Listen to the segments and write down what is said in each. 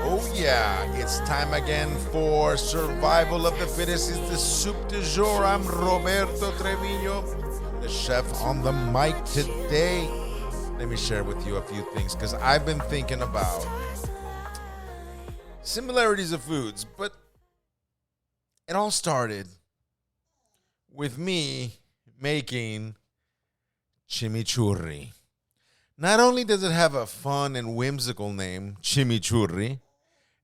Oh yeah, it's time again for Survival of the Fittest. It's the soup du jour. I'm Roberto Treviño, the chef on the mic today. Let me share with you a few things because I've been thinking about similarities of foods, but it all started with me making chimichurri. Not only does it have a fun and whimsical name, chimichurri,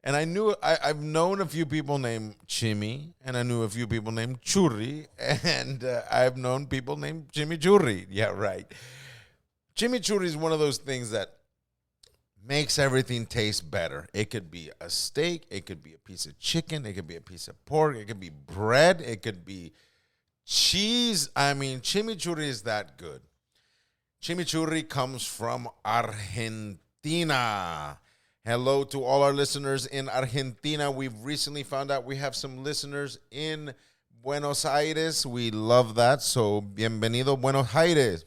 and I've known a few people named Chimi, and I knew a few people named Churri, and I've known people named Chimichurri. Yeah, right. Chimichurri is one of those things that makes everything taste better. It could be a steak, it could be a piece of chicken, it could be a piece of pork, it could be bread, it could be cheese. I mean, chimichurri is that good. Chimichurri comes from Argentina. Hello to all our listeners in Argentina. We've recently found out we have some listeners in Buenos Aires. We love that. So, bienvenido Buenos Aires.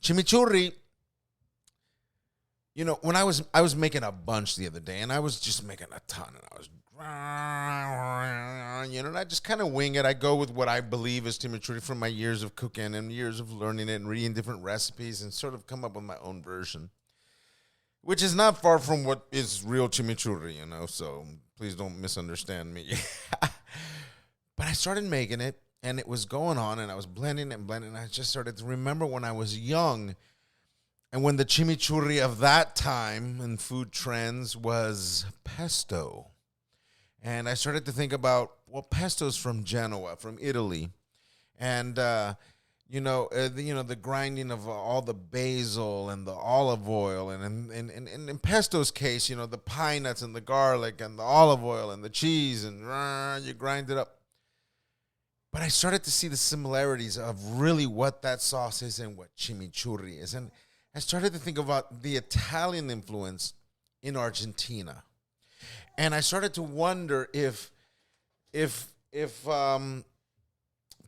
Chimichurri, you know, when I was making a bunch the other day, and I was just making a ton, and I was, and I just kind of wing it. I go with what I believe is chimichurri from my years of cooking and years of learning it and reading different recipes and sort of come up with my own version, which is not far from what is real chimichurri, so please don't misunderstand me. But I started making it, and it was going on, and I was blending and blending, and I just started to remember when I was young, and when the chimichurri of that time in food trends was pesto. And I started to think about, well, pesto's from Genoa, from Italy. And, the grinding of all the basil and the olive oil. And in pesto's case, the pine nuts and the garlic and the olive oil and the cheese. And you grind it up. But I started to see the similarities of really what that sauce is and what chimichurri is. And I started to think about the Italian influence in Argentina. And I started to wonder if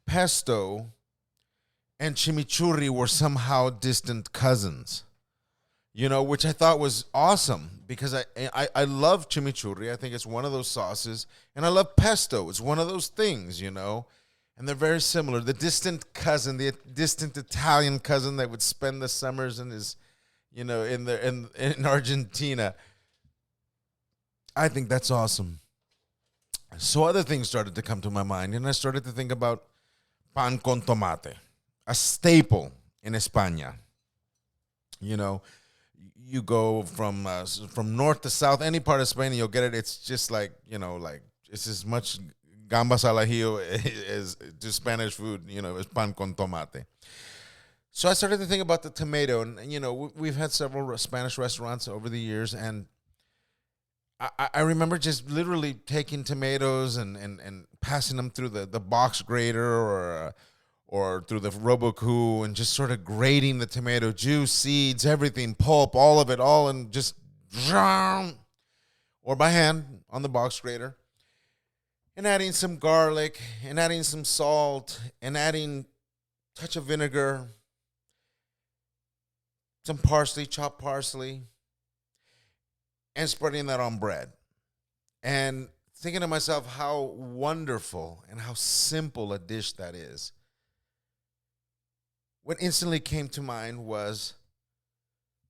pesto and chimichurri were somehow distant cousins, which I thought was awesome because I love chimichurri. I think it's one of those sauces. And I love pesto. It's one of those things, and they're very similar. The distant cousin, the distant Italian cousin that would spend the summers in his, in Argentina. I think that's awesome. So other things started to come to my mind, and I started to think about pan con tomate, a staple in España. You go from north to south, any part of Spain, you'll get it. It's just like it's as much gambas al ajillo as to Spanish food, as pan con tomate. So I started to think about the tomato, and we've had several Spanish restaurants over the years, and I remember just literally taking tomatoes and passing them through the box grater or through the Robocoo and just sort of grating the tomato juice, seeds, everything, pulp, all of it, all and just or by hand on the box grater, and adding some garlic and adding some salt and adding a touch of vinegar, some parsley, chopped parsley, and spreading that on bread. And thinking to myself how wonderful and how simple a dish that is. What instantly came to mind was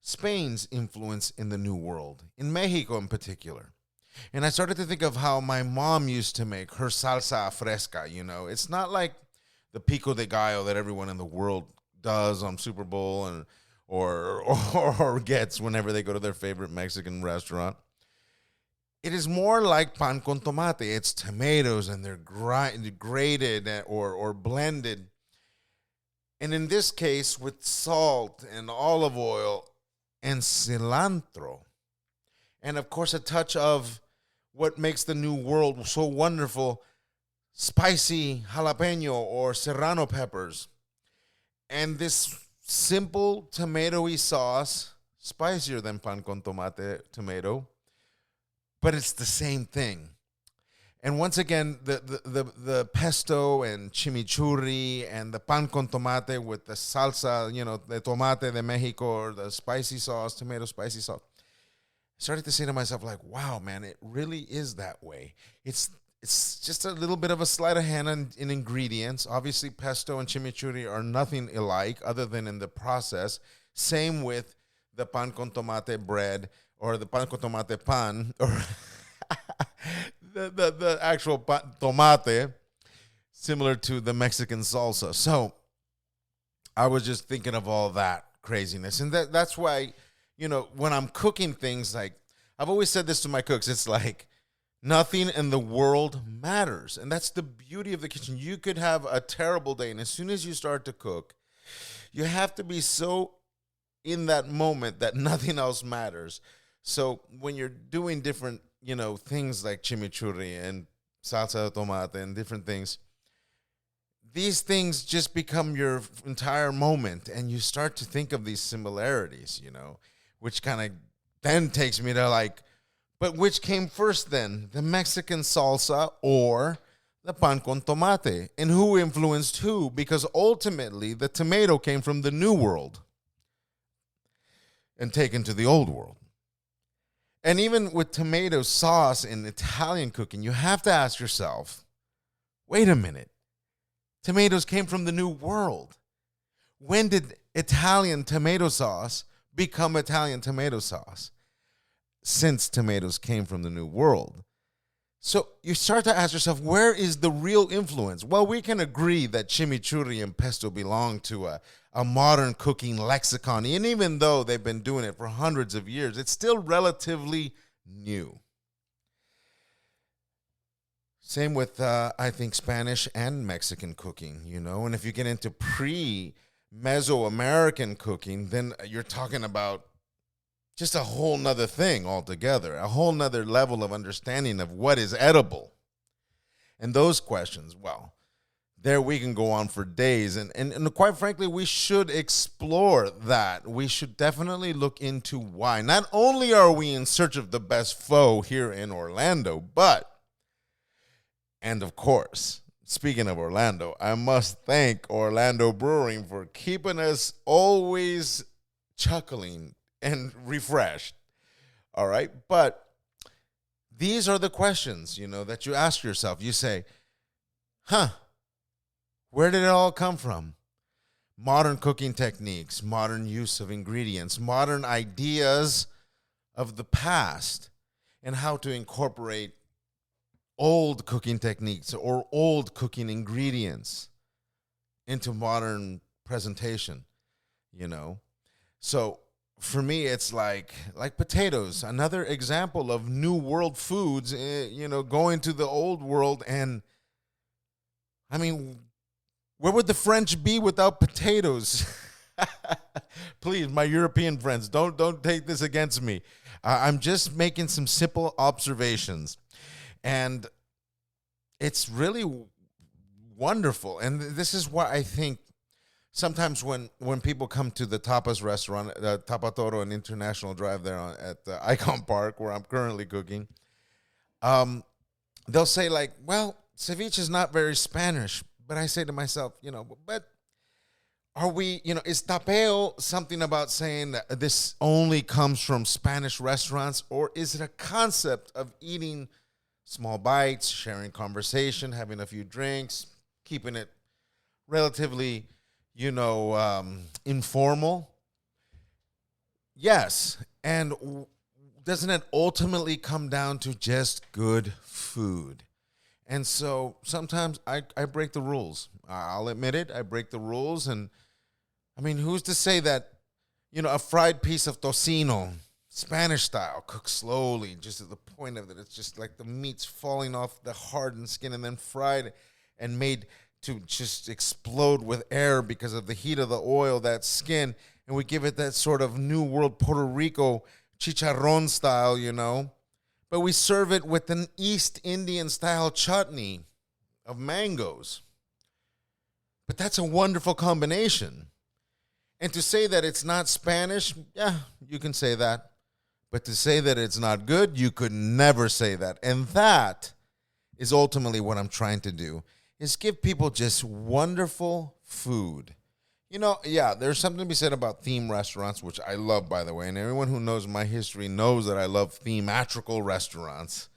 Spain's influence in the New World, in Mexico in particular. And I started to think of how my mom used to make her salsa fresca, It's not like the pico de gallo that everyone in the world does on Super Bowl and or gets whenever they go to their favorite Mexican restaurant. It is more like pan con tomate. It's tomatoes, and they're grated or blended. And in this case, with salt and olive oil and cilantro. And, of course, a touch of what makes the New World so wonderful, spicy jalapeno or serrano peppers. And this simple tomatoey sauce, spicier than pan con tomate tomato, but it's the same thing. And once again, the pesto and chimichurri and the pan con tomate with the salsa, the tomate de Mexico or the spicy sauce, tomato spicy sauce, started to say to myself, like, wow, man, it really is that way. It's just a little bit of a sleight of hand in ingredients. Obviously, pesto and chimichurri are nothing alike other than in the process. Same with the pan con tomate bread or the pan con tomate pan or the actual tomate, similar to the Mexican salsa. So I was just thinking of all that craziness. And that's why, when I'm cooking things, like I've always said this to my cooks, it's like nothing in the world matters. And that's the beauty of the kitchen. You could have a terrible day, and as soon as you start to cook, you have to be so in that moment that nothing else matters. So when you're doing different, things like chimichurri and salsa de tomate and different things, these things just become your entire moment, and you start to think of these similarities, which kind of then takes me to like, but which came first then, the Mexican salsa or the pan con tomate? And who influenced who? Because ultimately the tomato came from the New World and taken to the Old World. And even with tomato sauce in Italian cooking, you have to ask yourself, wait a minute, tomatoes came from the New World. When did Italian tomato sauce become Italian tomato sauce? Since tomatoes came from the New World. So you start to ask yourself, where is the real influence? Well, we can agree that chimichurri and pesto belong to a modern cooking lexicon. And even though they've been doing it for hundreds of years, it's still relatively new. Same with, I think, Spanish and Mexican cooking, And if you get into pre-Mesoamerican cooking, then you're talking about just a whole nother thing altogether, a whole nother level of understanding of what is edible. And those questions, well, there we can go on for days. And quite frankly, we should explore that. We should definitely look into why. Not only are we in search of the best pho here in Orlando, and of course, speaking of Orlando, I must thank Orlando Brewing for keeping us always chuckling and refreshed. All right. But these are the questions, that you ask yourself. You say, where did it all come from? Modern cooking techniques, modern use of ingredients, modern ideas of the past, and how to incorporate old cooking techniques or old cooking ingredients into modern presentation, So for me, it's like potatoes, another example of new world foods, going to the old world. And I mean, where would the French be without potatoes? Please, my European friends, don't take this against me. I'm just making some simple observations. And it's really wonderful. And this is why I think sometimes when people come to the Tapas restaurant, Tapa Toro and International Drive there at the Icon Park, where I'm currently cooking, they'll say like, well, ceviche is not very Spanish. But I say to myself, but are we, is tapeo something about saying that this only comes from Spanish restaurants? Or is it a concept of eating small bites, sharing conversation, having a few drinks, keeping it relatively informal? Yes. And doesn't it ultimately come down to just good food? And so sometimes I break the rules. I'll admit it. I break the rules. And I mean, who's to say that, a fried piece of tocino, Spanish style, cooked slowly, just at the point of it, it's just like the meat's falling off the hardened skin and then fried and made to just explode with air because of the heat of the oil, that skin. And we give it that sort of New World Puerto Rico chicharron style, But we serve it with an East Indian style chutney of mangoes. But that's a wonderful combination. And to say that it's not Spanish, yeah, you can say that. But to say that it's not good, you could never say that. And that is ultimately what I'm trying to do, is give people just wonderful food. Yeah, there's something to be said about theme restaurants, which I love, by the way. And everyone who knows my history knows that I love thematrical restaurants.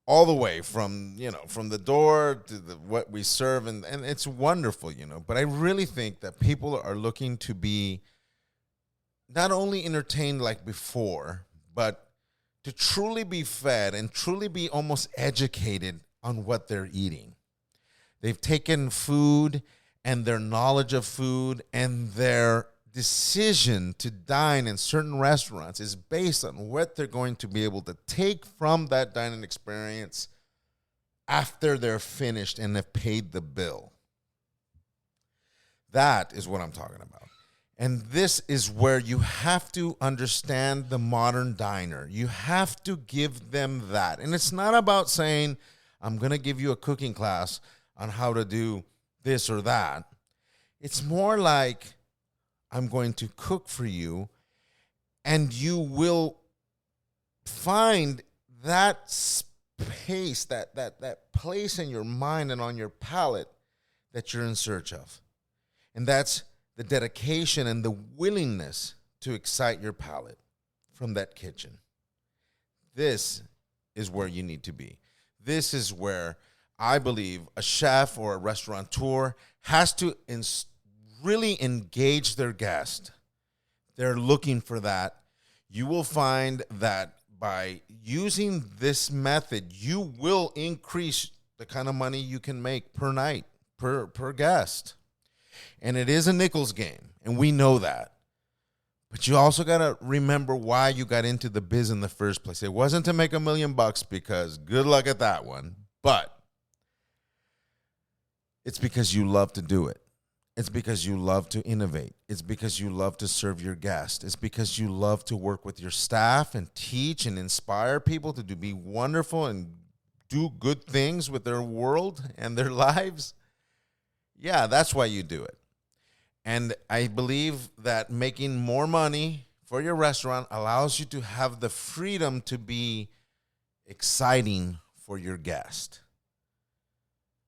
All the way from the door to what we serve. And it's wonderful, But I really think that people are looking to be not only entertained like before, but to truly be fed and truly be almost educated on what they're eating. They've taken food and their knowledge of food and their decision to dine in certain restaurants is based on what they're going to be able to take from that dining experience after they're finished and have paid the bill. That is what I'm talking about. And this is where you have to understand the modern diner. You have to give them that. And it's not about saying, I'm going to give you a cooking class on how to do this or that. It's more like, I'm going to cook for you, and you will find that space, that place in your mind and on your palate that you're in search of. And that's the dedication and the willingness to excite your palate from that kitchen. This is where you need to be. This is where I believe a chef or a restaurateur has to really engage their guest. They're looking for that. You will find that by using this method, you will increase the kind of money you can make per night, per guest. And it is a nickels game, and we know that. But you also got to remember why you got into the biz in the first place. It wasn't to make $1 million, because good luck at that one. But it's because you love to do it. It's because you love to innovate. It's because you love to serve your guests. It's because you love to work with your staff and teach and inspire people to be wonderful and do good things with their world and their lives. Yeah, that's why you do it. And I believe that making more money for your restaurant allows you to have the freedom to be exciting for your guest.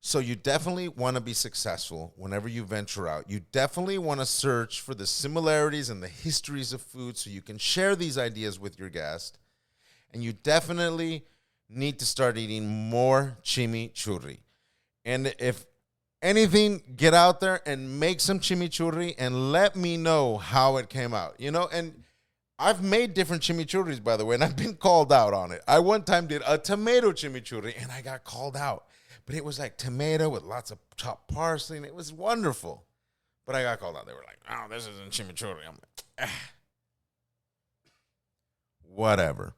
So you definitely want to be successful whenever you venture out. You definitely want to search for the similarities and the histories of food so you can share these ideas with your guest. And you definitely need to start eating more chimichurri. And if anything, get out there and make some chimichurri and let me know how it came out. And I've made different chimichurris, by the way, and I've been called out on it. I one time did a tomato chimichurri, and I got called out. But it was like tomato with lots of chopped parsley, and it was wonderful. But I got called out. They were like, oh, this isn't chimichurri. I'm like, whatever.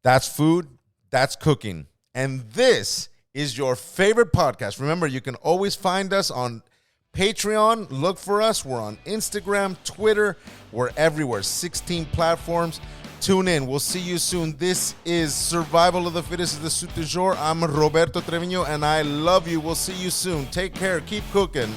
That's food. That's cooking. And this is your favorite podcast. Remember, you can always find us on Patreon. Look for us. We're on Instagram, Twitter. We're everywhere. 16 platforms. Tune in. We'll see you soon. This is Survival of the Fittest is the Suit du Jour. I'm Roberto Trevino, and I love you. We'll see you soon. Take care. Keep cooking.